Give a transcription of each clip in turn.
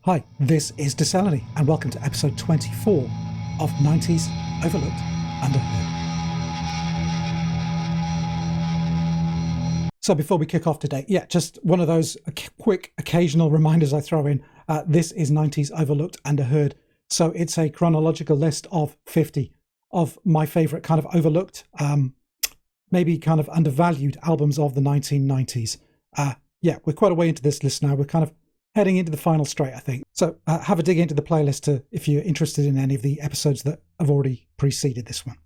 Hi, this is Decelany, and welcome to episode 24 of 90s Overlooked Underheard. So before we kick off today, just one of those quick occasional reminders I throw in. This is 90s Overlooked Underheard. So it's a chronological list of 50 of my favourite kind of overlooked, maybe kind of undervalued albums of the 1990s. We're quite a way into this list now. We're kind of heading into the final straight, I think. So have a dig into the playlist if you're interested in any of the episodes that have already preceded this one.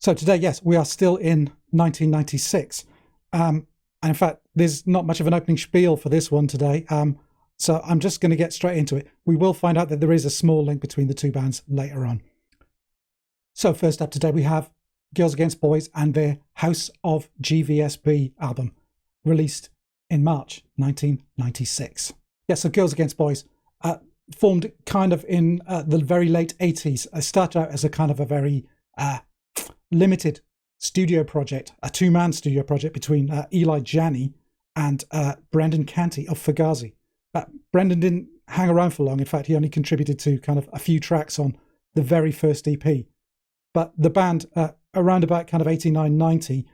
So today, yes, we are still in 1996. And in fact, there's not much of an opening spiel for this one today. So I'm just going to get straight into it. We will find out that there is a small link between the two bands later on. So first up today, we have Girls Against Boys and their House of GvsB album, released in March 1996. Yeah, so Girls Against Boys formed kind of in the very late 80s. It started out as a kind of a very limited studio project, a two-man studio project between Eli Janney and Brendan Canty of Fugazi. Brendan didn't hang around for long. In fact, he only contributed to kind of a few tracks on the very first EP. But the band, around about kind of 89, 90,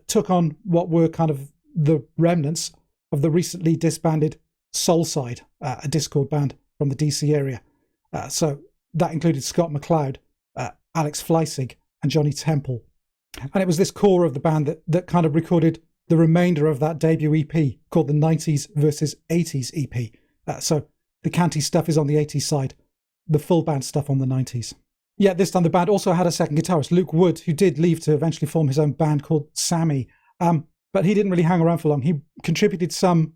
took on what were kind of the remnants of the recently disbanded Soulside, a Discord band from the DC area. So that included Scott McLeod, Alex Fleissig, and Johnny Temple. And it was this core of the band that kind of recorded the remainder of that debut EP called the 90s versus 80s EP. So the Canty stuff is on the 80s side, the full band stuff on the 90s. Yeah, this time the band also had a second guitarist, Luke Wood, who did leave to eventually form his own band called Sammy. But he didn't really hang around for long. He contributed some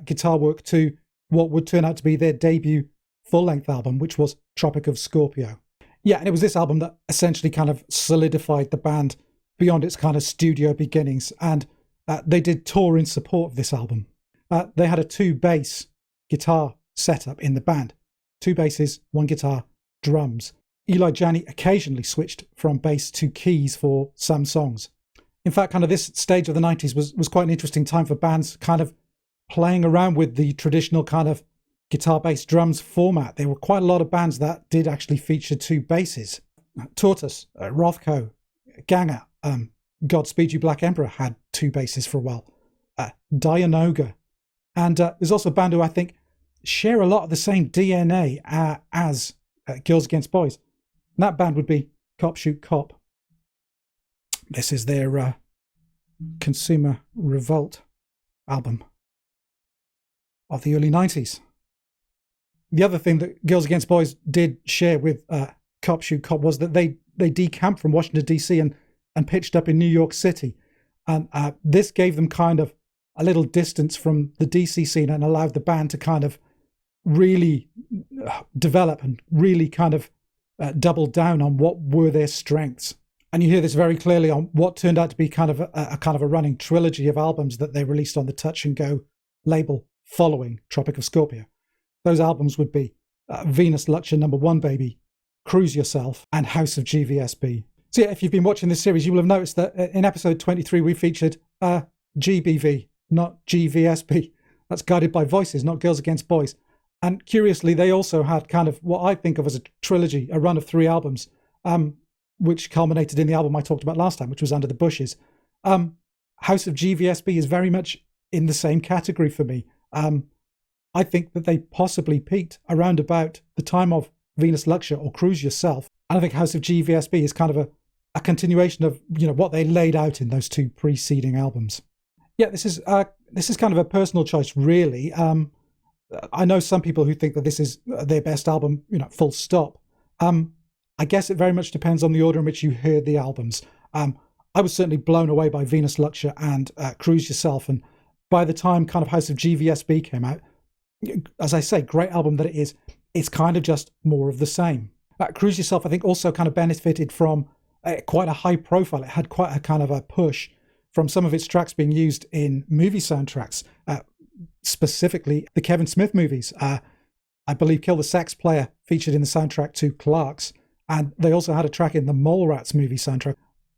guitar work to what would turn out to be their debut full-length album, which was Tropic of Scorpio. Yeah, and it was this album that essentially kind of solidified the band beyond its kind of studio beginnings, and they did tour in support of this album. They had a two-bass guitar setup in the band. Two basses, one guitar, drums. Eli Janney occasionally switched from bass to keys for some songs. In fact, kind of this stage of the 90s was quite an interesting time for bands kind of playing around with the traditional kind of guitar, bass, drums format. There were quite a lot of bands that did actually feature two basses. Tortoise, Rothko, Ganger, Godspeed You Black Emperor had two basses for a while. Dianoga. And there's also a band who I think share a lot of the same DNA as Girls Against Boys. And that band would be Cop Shoot Cop. This is their Consumer Revolt album of the early 90s. The other thing that Girls Against Boys did share with Cop Shoot Cop was that they decamped from Washington, D.C. and pitched up in New York City. And this gave them kind of a little distance from the D.C. scene and allowed the band to kind of really develop and really kind of double down on what were their strengths. And you hear this very clearly on what turned out to be kind of a running trilogy of albums that they released on the Touch and Go label following Tropic of Scorpio. Those albums would be Venus Luxure No. 1 Baby, Cruise Yourself, and House of GvsB. So yeah, if you've been watching this series, you will have noticed that in episode 23 we featured GBV, not GvsB. That's Guided by Voices, not Girls Against Boys. And curiously, they also had kind of what I think of as a trilogy, a run of 3 albums, which culminated in the album I talked about last time, which was Under the Bushes. House of GvsB is very much in the same category for me. I think that they possibly peaked around about the time of Venus Luxure or Cruise Yourself. And I think House of GvsB is kind of a continuation of what they laid out in those 2 preceding albums. Yeah, this is kind of a personal choice, really. I know some people who think that this is their best album, full stop. I guess it very much depends on the order in which you heard the albums. I was certainly blown away by Venus Luxure and Cruise Yourself, and by the time kind of House of GvsB came out, as I say, great album that it is, it's kind of just more of the same. Cruise Yourself, I think, also kind of benefited from quite a high profile. It had quite a kind of a push from some of its tracks being used in movie soundtracks, specifically the Kevin Smith movies. I believe Kill the Sex Player featured in the soundtrack to Clerks, and they also had a track in the Mallrats movie soundtrack.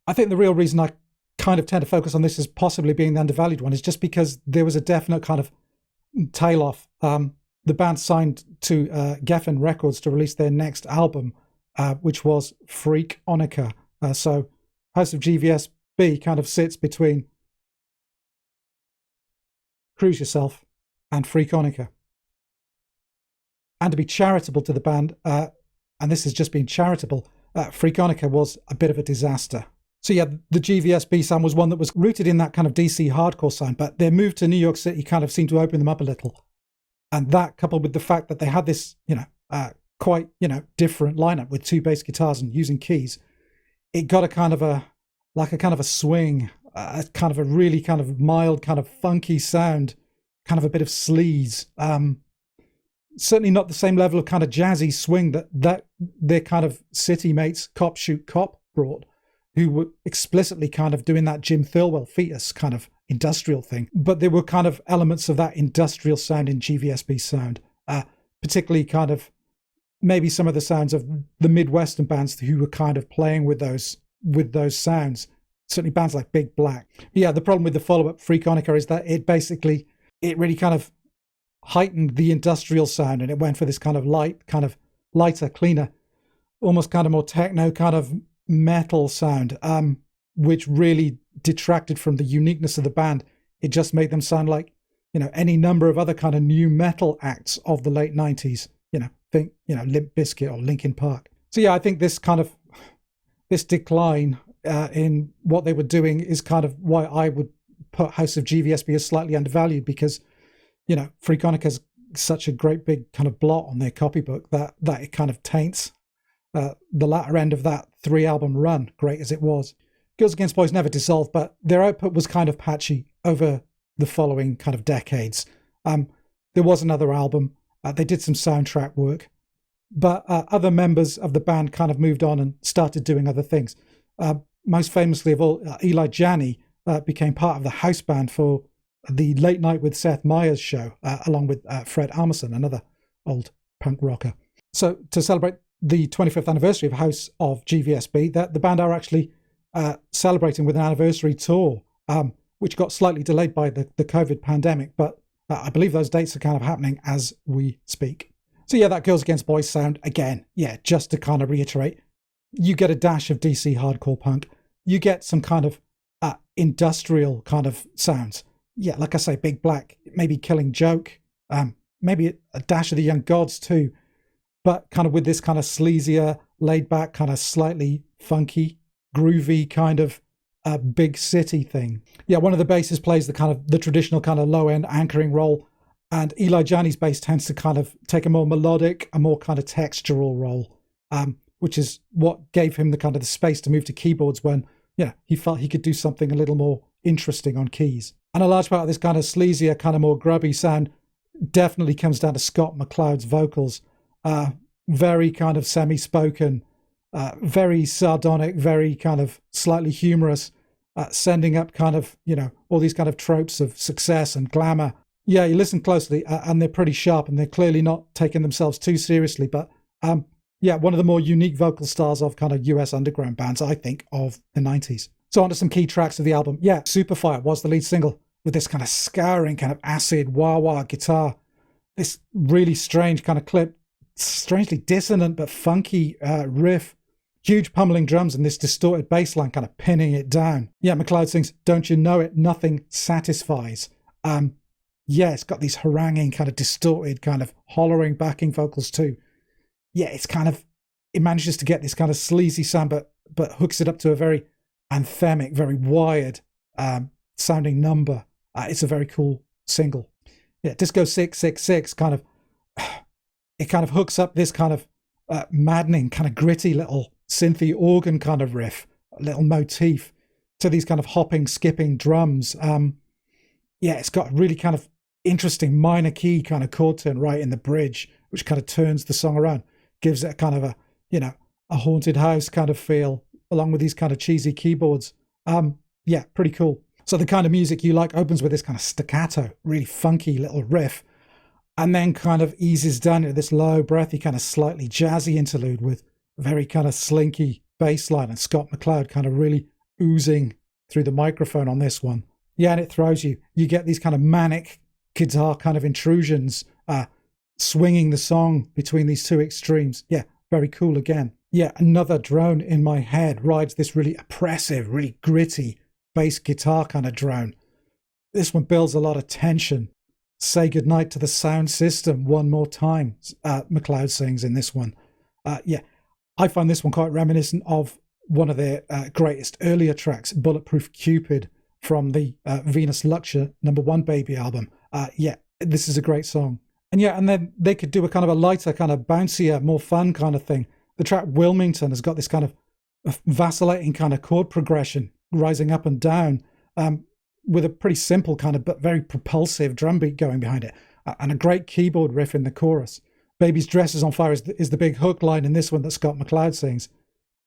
I think the real reason I kind of tend to focus on this as possibly being the undervalued one is just because there was a definite kind of tail off the band signed to Geffen Records to release their next album, which was Freakonica. So House of GvsB kind of sits between Cruise Yourself and Freakonica. And to be charitable to the band, and this has just been charitable, Freakonica was a bit of a disaster. So yeah, the GvsB sound was one that was rooted in that kind of DC hardcore sound, but their move to New York City kind of seemed to open them up a little. And that, coupled with the fact that they had this, quite, different lineup with 2 bass guitars and using keys, it got a kind of a swing, kind of a really kind of mild, kind of funky sound, kind of a bit of sleaze. Certainly not the same level of kind of jazzy swing that their kind of city mates Cop Shoot Cop brought, who were explicitly kind of doing that Jim Thirlwell Fetus kind of industrial thing. But there were kind of elements of that industrial sound in GvsB sound, particularly kind of maybe some of the sounds of the Midwestern bands who were kind of playing with those sounds. Certainly bands like Big Black. Yeah, the problem with the follow-up Freakonica is that it really kind of heightened the industrial sound, and it went for this kind of lighter, cleaner, almost kind of more techno kind of metal sound, which really detracted from the uniqueness of the band. It just made them sound like, any number of other kind of new metal acts of the late 90s, think, Limp Bizkit or Linkin Park. So yeah, I think this decline in what they were doing is kind of why I would put House of GvsB as slightly undervalued, because Freakonica is such a great big kind of blot on their copybook that it kind of taints the latter end of that 3-album run, great as it was. Girls Against Boys never dissolved, but their output was kind of patchy over the following kind of decades. There was another album. They did some soundtrack work, but other members of the band kind of moved on and started doing other things. Most famously of all, Eli Janney became part of the house band for the Late Night with Seth Meyers show, along with Fred Armisen, another old punk rocker. So to celebrate the 25th anniversary of House of GvsB, the band are actually celebrating with an anniversary tour, which got slightly delayed by the COVID pandemic, but I believe those dates are kind of happening as we speak. So yeah, that Girls Against Boys sound, again, yeah, just to kind of reiterate, you get a dash of DC hardcore punk, you get some kind of industrial kind of sounds. Yeah, like I say, Big Black, maybe Killing Joke, maybe a dash of the Young Gods too, but kind of with this kind of sleazier, laid back, kind of slightly funky, groovy kind of big city thing. Yeah, one of the basses plays the traditional kind of low end anchoring role, and Eli Janney's bass tends to kind of take a more melodic, a more kind of textural role, which is what gave him the kind of the space to move to keyboards when he felt he could do something a little more interesting on keys. And a large part of this kind of sleazier, kind of more grubby sound definitely comes down to Scott McCloud's vocals. Very kind of semi-spoken, very sardonic, very kind of slightly humorous, sending up kind of, all these kind of tropes of success and glamour. Yeah, you listen closely and they're pretty sharp and they're clearly not taking themselves too seriously. But yeah, one of the more unique vocal styles of kind of US underground bands, I think, of the 90s. So on to some key tracks of the album. Yeah, Superfire was the lead single with this kind of scouring, kind of acid wah-wah guitar. This really strange kind of clip, strangely dissonant but funky riff. Huge pummeling drums and this distorted bass line kind of pinning it down. Yeah, McLeod sings, "Don't you know it? Nothing satisfies." Yeah, it's got these haranguing, kind of distorted, kind of hollering backing vocals too. Yeah, it manages to get this kind of sleazy sound, but hooks it up to a very anthemic, very wired sounding number. It's a very cool single. Yeah, Disco 666 it kind of hooks up this kind of maddening, kind of gritty little synthy organ kind of riff, a little motif to these kind of hopping, skipping drums. Yeah, it's got a really kind of interesting minor key kind of chord turn right in the bridge, which kind of turns the song around, gives it a kind of a haunted house kind of feel, along with these kind of cheesy keyboards. Yeah, pretty cool. So the kind of music you like opens with this kind of staccato, really funky little riff, and then kind of eases down into this low, breathy, kind of slightly jazzy interlude with very kind of slinky bass line, and Scott McCloud kind of really oozing through the microphone on this one. Yeah, and it throws you. You get these kind of manic guitar kind of intrusions, swinging the song between these two extremes. Yeah, very cool again. Yeah, another drone in my head rides this really oppressive, really gritty bass guitar kind of drone. This one builds a lot of tension. Say goodnight to the sound system one more time, McLeod sings in this one. Yeah, I find this one quite reminiscent of one of their greatest earlier tracks, Bulletproof Cupid, from the Venus Luxure #1 Baby album. Yeah, this is a great song. And yeah, and then they could do a kind of a lighter, kind of bouncier, more fun kind of thing. The track Wilmington has got this kind of vacillating kind of chord progression, rising up and down, with a pretty simple kind of but very propulsive drum beat going behind it, and a great keyboard riff in the chorus. Baby's Dress is on Fire is the big hook line in this one that Scott McLeod sings.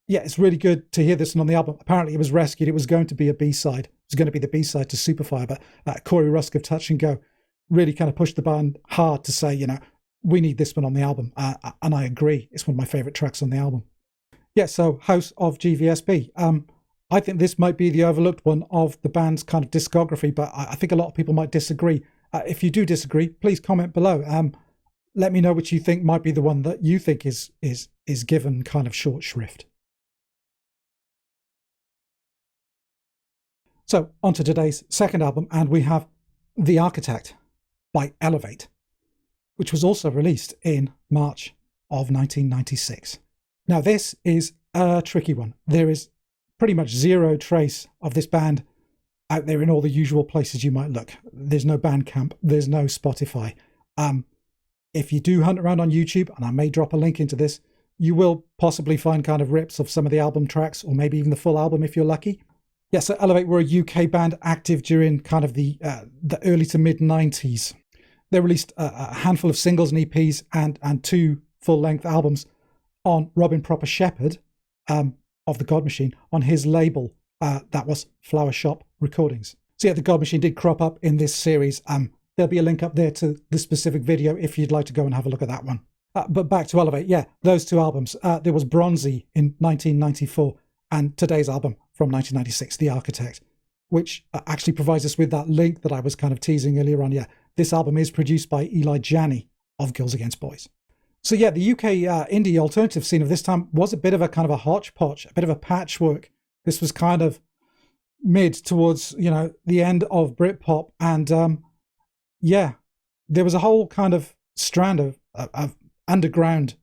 Yeah, it's really good to hear this one on the album. Apparently it was rescued. It was going to be a B-side. It was going to be the B-side to Superfire, but Corey Rusk of Touch and Go really kind of pushed the band hard to say, we need this one on the album. And I agree. It's one of my favorite tracks on the album. Yeah, so House of GvsB. I think this might be the overlooked one of the band's kind of discography, but I think a lot of people might disagree. If you do disagree, please comment below. Let me know which you think might be the one that you think is given kind of short shrift. So on to today's second album, and we have The Architect by Elevate, which was also released in March of 1996. Now this is a tricky one. There is pretty much zero trace of this band out there in all the usual places you might look. There's no Bandcamp, there's no Spotify. If you do hunt around on YouTube, and I may drop a link into this, you will possibly find kind of rips of some of the album tracks, or maybe even the full album if you're lucky. Yeah, so Elevate were a UK band active during kind of the early to mid 90s. They released a handful of singles and EPs and 2 full-length albums on Robin Proper Shepherd of the God Machine on his label that was Flower Shop Recordings. So yeah, the God Machine did crop up in this series. There'll be a link up there to the specific video if you'd like to go and have a look at that one. But back to Elevate, yeah, those 2 albums. There was Bronzy in 1994 and today's album from 1996, The Architect, which actually provides us with that link that I was kind of teasing earlier on. Yeah, this album is produced by Eli Janney of Girls Against Boys. So yeah, the UK indie alternative scene of this time was a bit of a kind of a hodgepodge, a bit of a patchwork. This was kind of mid towards, the end of Britpop. And yeah, there was a whole kind of strand of underground,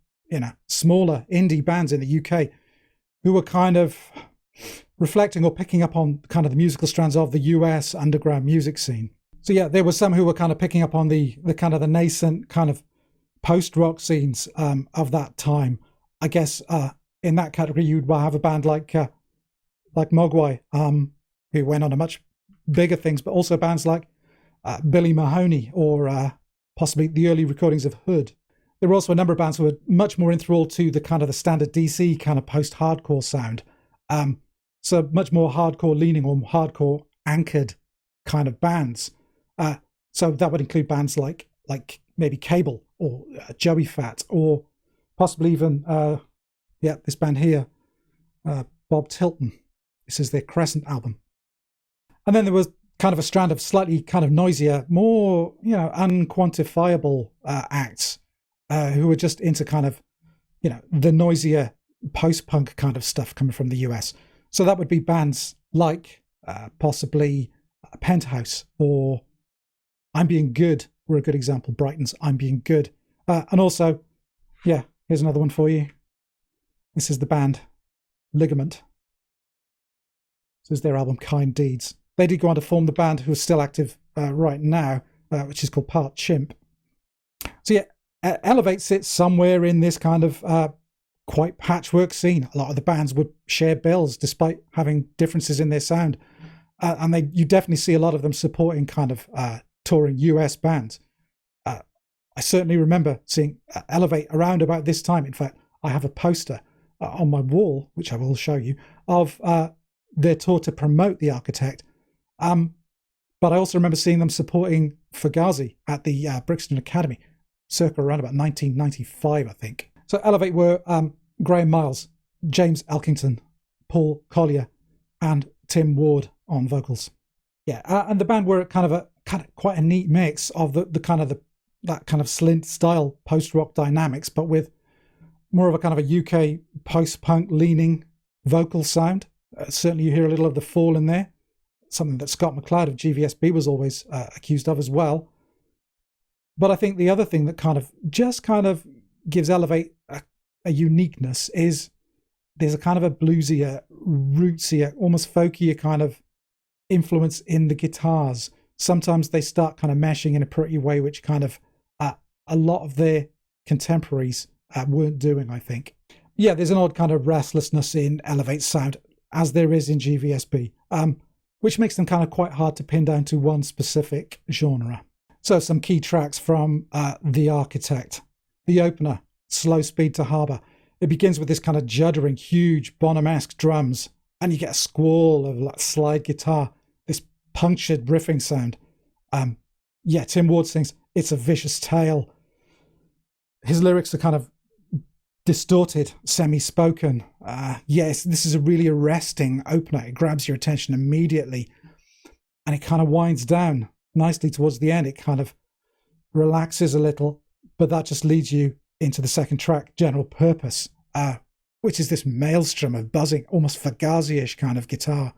smaller indie bands in the UK who were kind of reflecting or picking up on kind of the musical strands of the US underground music scene. So yeah, there were some who were kind of picking up on the kind of the nascent kind of post-rock scenes of that time. I guess in that category you'd have a band like Mogwai, who went on to much bigger things, but also bands like Billy Mahoney or possibly the early recordings of Hood. There were also a number of bands who were much more enthralled to the kind of the standard DC kind of post-hardcore sound. So much more hardcore leaning or hardcore anchored kind of bands. So that would include bands like maybe Cable or Joey Fat or possibly even, this band here, Bob Tilton. This is their Crescent album. And then there was kind of a strand of slightly kind of noisier, more, unquantifiable acts who were just into kind of, the noisier post-punk kind of stuff coming from the US. So that would be bands like possibly Penthouse or I'm Being Good were a good example. Brighton's I'm Being Good. And also, yeah, here's another one for you. This is the band Ligament. This is their album Kind Deeds. They did go on to form the band who is still active right now, which is called Part Chimp. So yeah, Elevate sits somewhere in this kind of quite patchwork scene. A lot of the bands would share bills despite having differences in their sound. And you definitely see a lot of them supporting kind of touring US bands. I certainly remember seeing Elevate around about this time. In fact, I have a poster on my wall, which I will show you, of their tour to promote The Architect. But I also remember seeing them supporting Fugazi at the Brixton Academy, circa around about 1995, I think. So Elevate were Graham Miles, James Elkington, Paul Collier, and Tim Ward on vocals. Yeah, and the band were kind of quite a neat mix of the kind of that kind of slint style post-rock dynamics, but with more of a kind of a UK post-punk leaning vocal sound. Certainly you hear a little of the fall in there, something that Scott McLeod of GvsB was always accused of as well. But I think the other thing that kind of gives Elevate a uniqueness is there's a kind of a bluesier, rootsier, almost folkier kind of influence in the guitars. Sometimes they start kind of meshing in a pretty way, which kind of a lot of their contemporaries weren't doing, I think. Yeah, there's an odd kind of restlessness in Elevate's sound, as there is in GvsB, which makes them kind of quite hard to pin down to one specific genre. So some key tracks from The Architect. The opener, Slow Speed to Harbour. It begins with this kind of juddering, huge Bonham-esque drums, and you get a squall of like slide guitar, this punctured riffing sound. Tim Ward sings, "It's a vicious tale." His lyrics are kind of distorted, semi-spoken. Yes, this is a really arresting opener. It grabs your attention immediately, and it kind of winds down nicely towards the end. It kind of relaxes a little, but that just leads you into the second track, General Purpose, which is this maelstrom of buzzing, almost Fugazi-ish kind of guitar.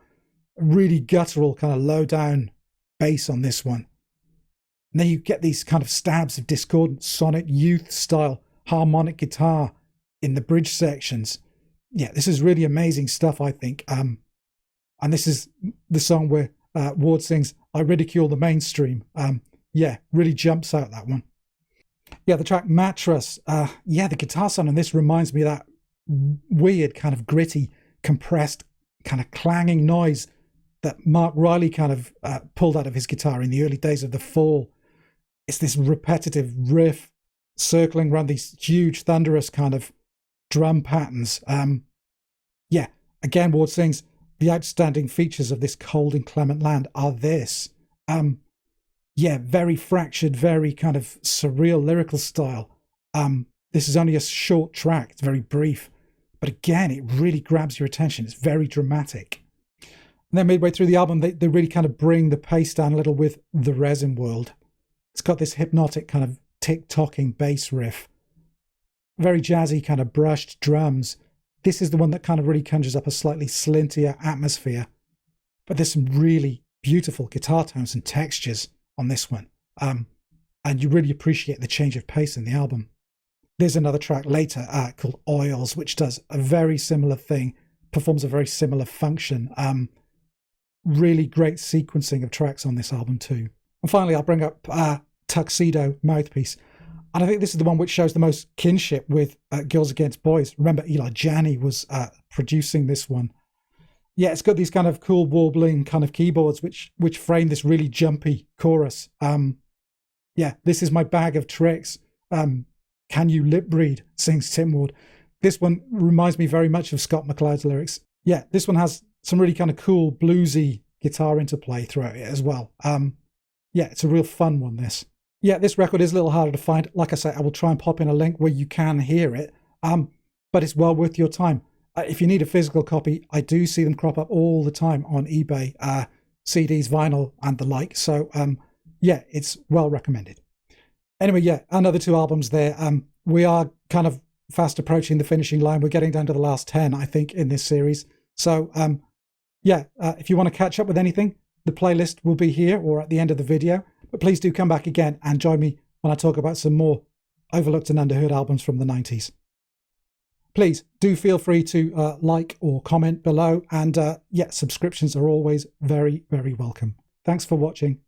Really guttural, kind of low down bass on this one. And then you get these kind of stabs of discordant Sonic Youth style harmonic guitar in the bridge sections. Yeah, this is really amazing stuff, I think. And this is the song where Ward sings, "I ridicule the mainstream." Really jumps out, that one. Yeah, the track Mattress. The guitar sound on this reminds me of that weird kind of gritty, compressed, kind of clanging noise that Mark Riley kind of pulled out of his guitar in the early days of The Fall. It's this repetitive riff circling around these huge, thunderous kind of drum patterns. Again, Ward sings, "The outstanding features of this cold and clement land are this." Very fractured, very kind of surreal lyrical style. This is only a short track. It's very brief. But again, it really grabs your attention. It's very dramatic. And then midway through the album, they really kind of bring the pace down a little with The Resin World. It's got this hypnotic kind of tick-tocking bass riff. Very jazzy kind of brushed drums. This is the one that kind of really conjures up a slightly slintier atmosphere. But there's some really beautiful guitar tones and textures on this one. And you really appreciate the change of pace in the album. There's another track later called Oils, which does a very similar thing, performs a very similar function. Really great sequencing of tracks on this album too. And finally, I'll bring up Tuxedo Mouthpiece. And I think this is the one which shows the most kinship with Girls Against Boys. Remember, Eli Janney was producing this one. Yeah, it's got these kind of cool warbling kind of keyboards which frame this really jumpy chorus. This is my bag of tricks. Can you lip read? Sings Tim Ward. This one reminds me very much of Scott McLeod's lyrics. Yeah, this one has some really kind of cool bluesy guitar interplay throughout it as well. It's a real fun one, this. Yeah, this record is a little harder to find. Like I say, I will try and pop in a link where you can hear it, but it's well worth your time. If you need a physical copy, I do see them crop up all the time on eBay, CDs, vinyl, and the like. So, it's well recommended. Anyway, another 2 albums there. We are kind of fast approaching the finishing line. We're getting down to the last 10, I think, in this series. So, if you want to catch up with anything, the playlist will be here or at the end of the video. But please do come back again and join me when I talk about some more overlooked and underheard albums from the 90s. Please do feel free to like or comment below. And subscriptions are always very, very welcome. Thanks for watching.